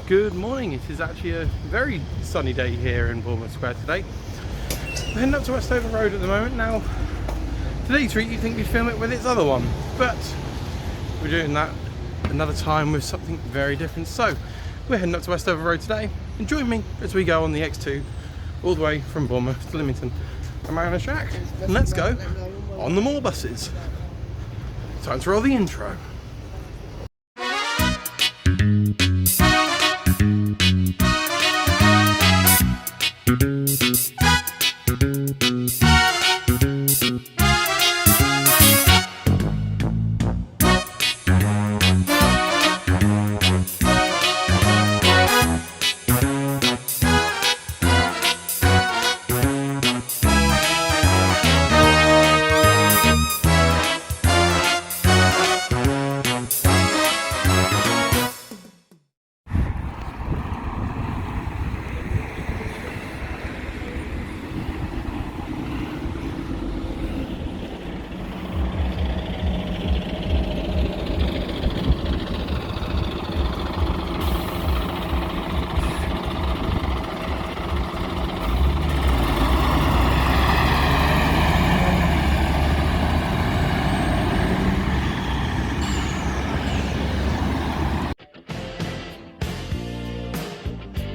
Good morning. It is actually a very sunny day here in Volvo Square today. We're heading up to Westover Road at the moment. Now, today's route you'd think we'd film it with its other one, but we're doing that another time with something very different. So, we're heading up to Westover Road today, and join me as we go on the X2 all the way from Bournemouth to Lymington and Mariner Shack. And let's go on the more buses. Time to roll the intro.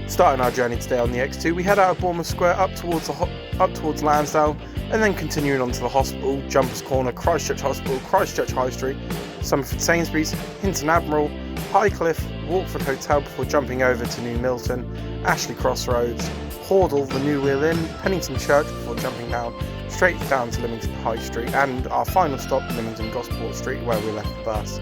Starting our journey today on the X2, we head out of Bournemouth Square up towards Lansdowne, and then continuing on to the hospital, Jumpers Corner, Christchurch Hospital, Christchurch High Street, Somerford Sainsbury's, Hinton Admiral, Highcliffe, Walkford Hotel before jumping over to New Milton, Ashley Crossroads, Hordle, the New Wheel Inn, Pennington Church before jumping straight down to Lymington High Street, and our final stop, Lymington Gosport Street, where we left the bus.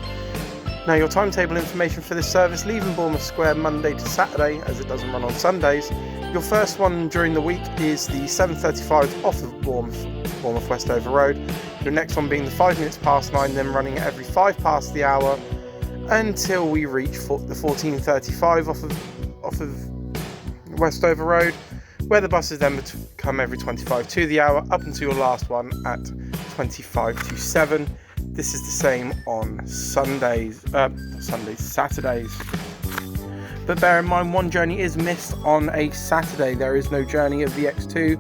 Now, your timetable information for this service, leaving Bournemouth Square Monday to Saturday, as it doesn't run on Sundays. Your first one during the week is the 7:35 off of Bournemouth Westover Road. Your next one being the 5 minutes past 9, then running at every 5 past the hour until we reach the 14:35 off of Westover Road, where the buses then come every 25 to the hour up until your last one at 25 to 7. This is the same on Saturdays. But bear in mind, one journey is missed on a Saturday. There is no journey of the X2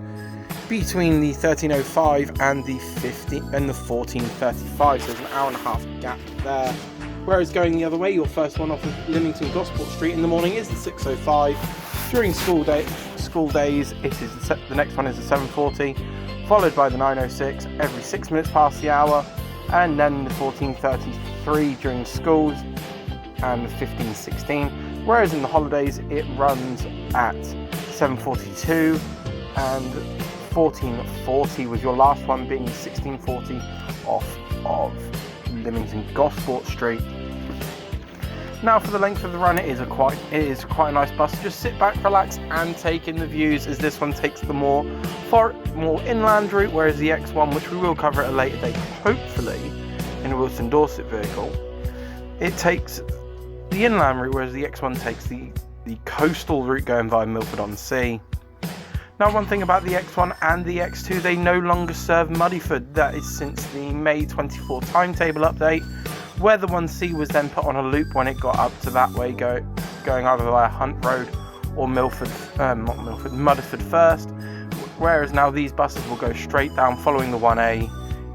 between the 13:05 and the 14:35. So there's an hour and a half gap there. Whereas going the other way, your first one off of Lymington Gosport Street in the morning is the 6:05. During school days, the next one is the 7:40, followed by the 9:06 every 6 minutes past the hour. And then the 14:33 during schools and the 15:16, whereas in the holidays it runs at 7:42 and 14:40, with your last one being 16:40 off of Lymington Gosport Street. Now, for the length of the run, it is quite a nice bus. Just sit back, relax, and take in the views, as this one takes the more inland route, whereas the X1, which we will cover at a later date, hopefully in a Wilson Dorset vehicle, it takes the inland route, whereas the X1 takes the coastal route going via Milford-on-Sea. Now, one thing about the X1 and the X2, they no longer serve Muddyford. That is since the May 24 timetable update, where the 1C was then put on a loop when it got up to that way, going either via Hunt Road or Muddyford first, whereas now these buses will go straight down following the 1A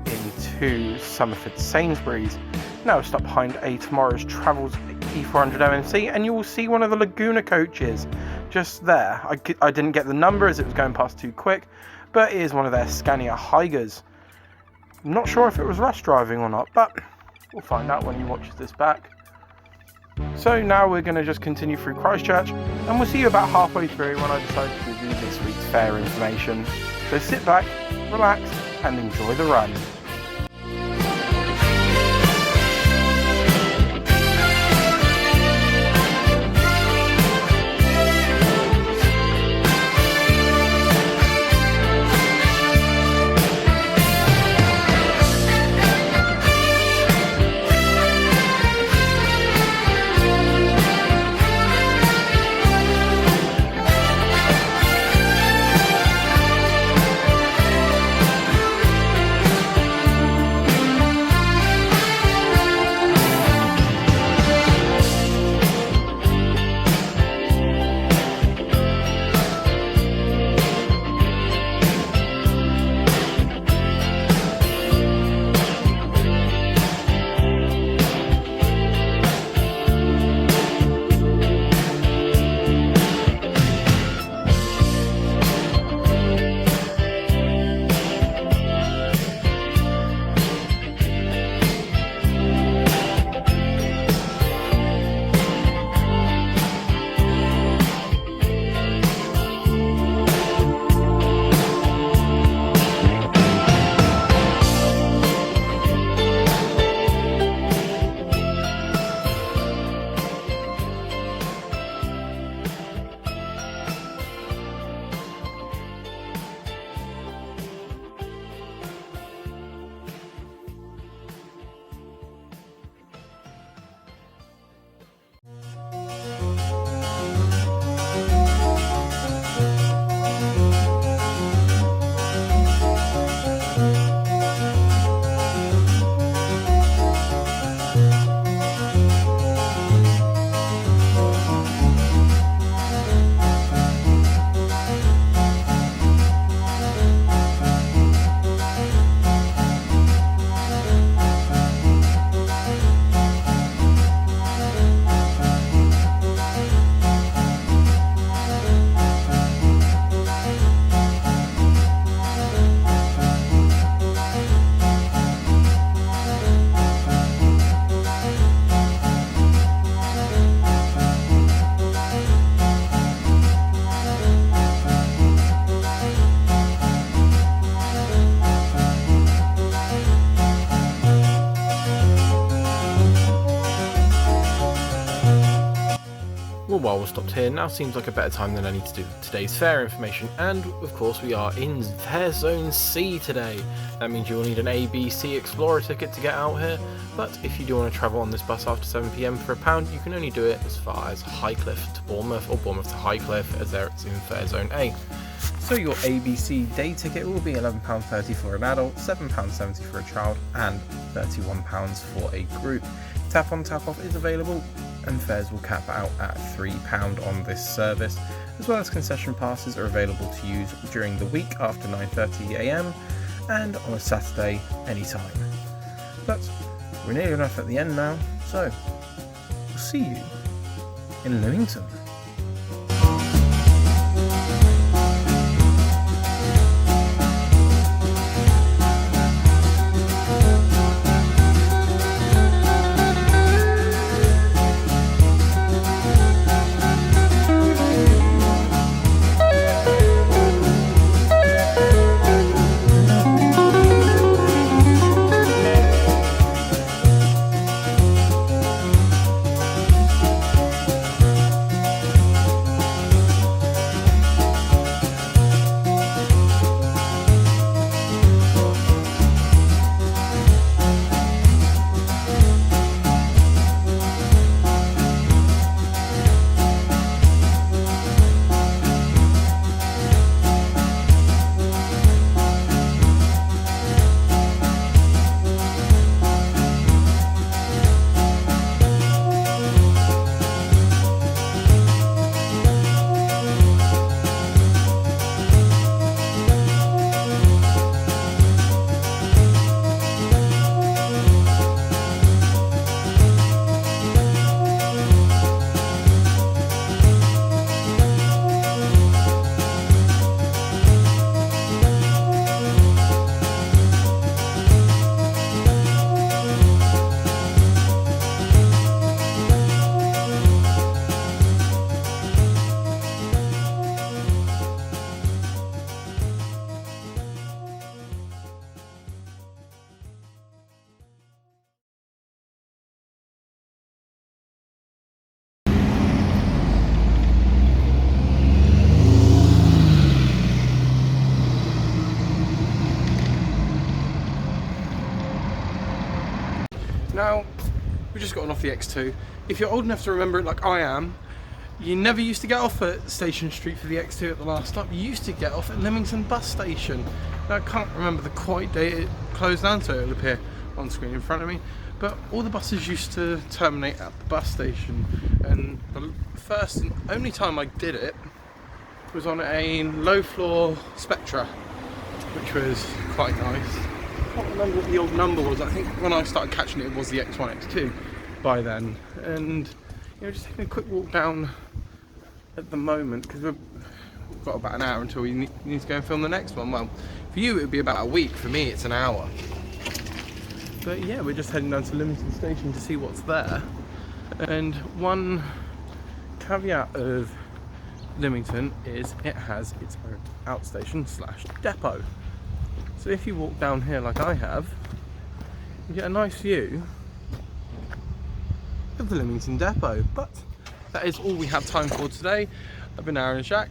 into Somerford Sainsbury's. Now stop behind a Tomorrow's Travels E400 MMC, and you will see one of the Laguna coaches just there. I didn't get the number as it was going past too quick, but it is one of their Scania Higers. I'm not sure if it was Russ driving or not, but we'll find out when you watch this back. So now we're going to just continue through Christchurch, and we'll see you about halfway through when I decide to give you this week's fare information. So sit back, relax, and enjoy the run. Well, while we're stopped here, now seems like a better time than any to do today's fare information, and of course we are in Fare Zone C today. That means you will need an ABC Explorer ticket to get out here, but if you do want to travel on this bus after 7 PM for £1, you can only do it as far as Highcliffe to Bournemouth, or Bournemouth to Highcliffe, as there it's in Fare Zone A. So your ABC day ticket will be £11.30 for an adult, £7.70 for a child, and £31 for a group. Tap on, tap off is available, and fares will cap out at £3 on this service, as well as concession passes are available to use during the week after 9:30 AM and on a Saturday anytime. But we're nearly enough at the end now, so we'll see you in Leamington. Now, we've just gotten off the X2. If you're old enough to remember it like I am, you never used to get off at Station Street for the X2 at the last stop. You used to get off at Leamington bus station. Now, I can't remember the quite date it closed down, so it'll appear on screen in front of me. But all the buses used to terminate at the bus station. And the first and only time I did it was on a low floor Spectra, which was quite nice. I can't remember what the old number was. I think when I started catching it, it was the X1, X2 by then. And you know, just taking a quick walk down at the moment, because we've got about an hour until we need to go and film the next one. Well, for you it would be about a week, for me it's an hour. But yeah, we're just heading down to Leamington Station to see what's there. And one caveat of Leamington is it has its own outstation / depot. So if you walk down here like I have, you get a nice view of the Leamington depot. But that is all we have time for today. I've been Aaron and Shaq,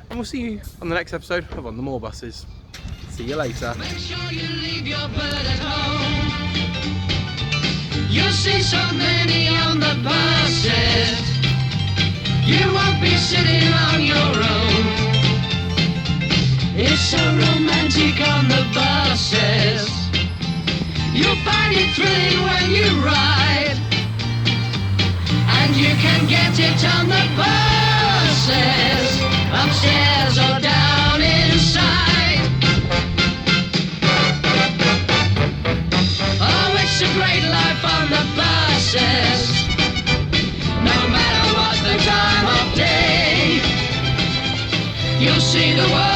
and we'll see you on the next episode of On the More Buses. See you later. Make sure you leave your bird at home. You'll see so many on the buses. You won't be sitting on your own. It's so romantic on the buses. You'll find it thrilling when you ride, and you can get it on the buses, upstairs or down inside. Oh, it's a great life on the buses, no matter what the time of day. You'll see the world